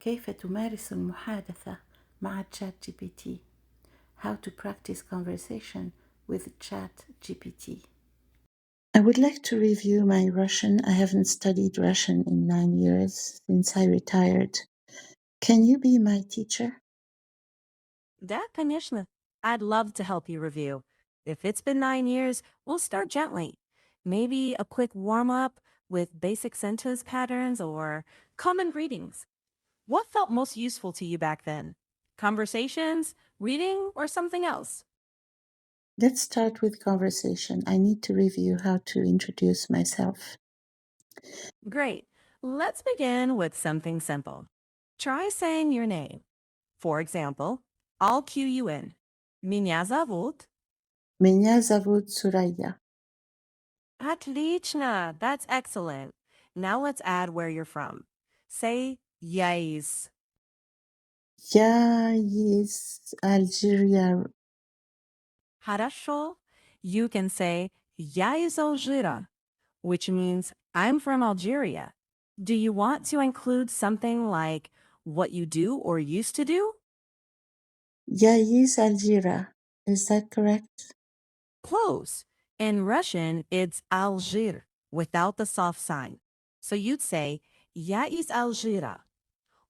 كيف تمارس المحادثة مع ChatGPT. How to practice conversation with ChatGPT. I would like to review my Russian. I haven't studied Russian in 9 years since I retired. Can you be my teacher? Да, конечно. I'd love to help you review. If it's been 9 years, we'll start gently. Maybe a quick warm-up with basic sentence patterns or common greetings. What felt most useful to you back then? Conversations, reading, or something else? Let's start with conversation. I need to review how to introduce myself. Great. Let's begin with something simple. Try saying your name. For example, I'll cue you in. Меня зовут. Меня зовут Suraya. Отлично. That's excellent. Now let's add where you're from. Say yes. Я из Algeria. Хорошо. You can say Я из Алжира, which means I'm from Algeria. Do you want to include something like what you do or used to do? Я из Algeria. Is that correct? Close. In Russian, it's Algir without the soft sign. So you'd say Я из Алжира.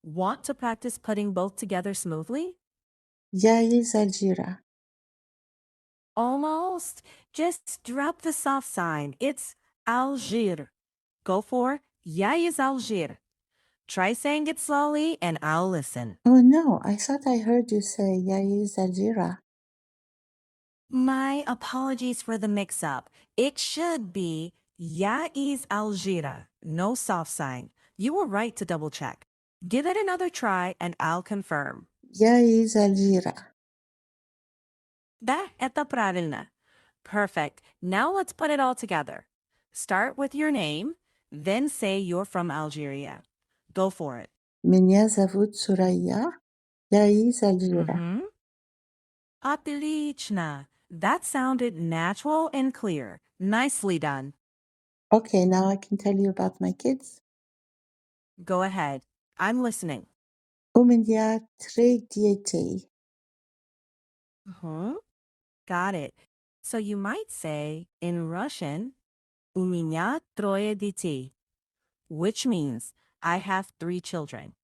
Want to practice putting both together smoothly? Я из Algeria. Almost. Just drop the soft sign. It's Algir. Go for Я из Algir. Try saying it slowly and I'll listen. Oh no, I thought I heard you say Я из Algeria. My apologies for the mix-up. It should be Ya is Algira. No soft sign. You were right to double check. Give it another try and I'll confirm. Я из Algeria. Да, это правильно. Perfect. Now let's put it all together. Start with your name, then say you're from Algeria. Go for it. Меня зовут Suraya. Я из Algeria. Mm-hmm. Отлично. That sounded natural and clear. Nicely done. Okay, now I can tell you about my kids. Go ahead. I'm listening. У меня 3 детей. Uh-huh. Got it. So you might say in Russian, У меня трое детей, which means I have 3 children.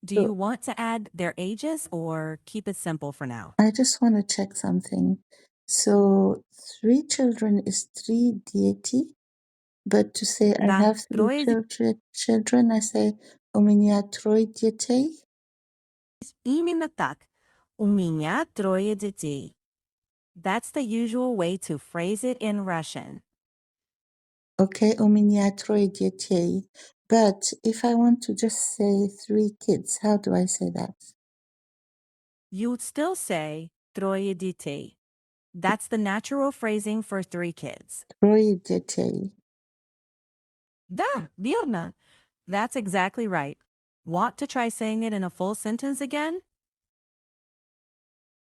Do you So want to add their ages or keep it simple for now? I just want to check something. So 3 children is 3 deity, but to say I Да, have 3 трое children, I say у меня трое детей. именно так. У меня трое детей. That's the usual way to phrase it in Russian. Okay, у меня трое детей. But if I want to just say 3 kids, how do I say that? You would still say трое детей. That's the natural phrasing for 3 kids. Трое детей. Да, верно. That's exactly right. Want to try saying it in a full sentence again?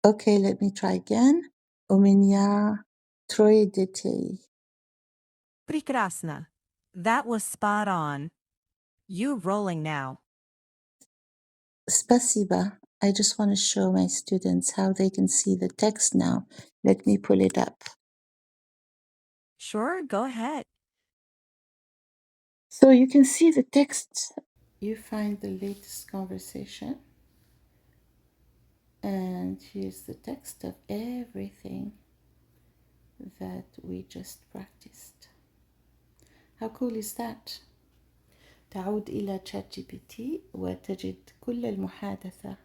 Okay, let me try again. У меня трое детей. Прекрасно. That was spot on. You rolling now. Спасибо. I just want to show my students how they can see the text now. Let me pull it up. Sure, go ahead. So you can see the text. You find the latest conversation. And here's the text of everything that we just practiced. How cool is that? تعود إلى ChatGPT وتجد كل المحادثة.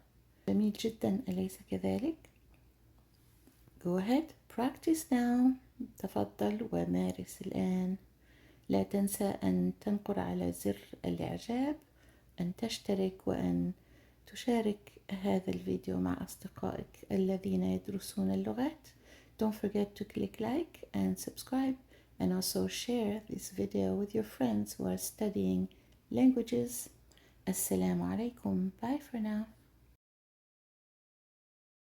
جميل جدا أليس كذلك؟ Go ahead, practice now. تفضل ومارس الآن. لا تنسى أن تنقر على زر الإعجاب، أن تشترك وأن تشارك هذا الفيديو مع أصدقائك الذين يدرسون اللغات. Don't forget to click like and subscribe and also share this video with your friends who are studying languages. Assalamu alaikum. Bye for now.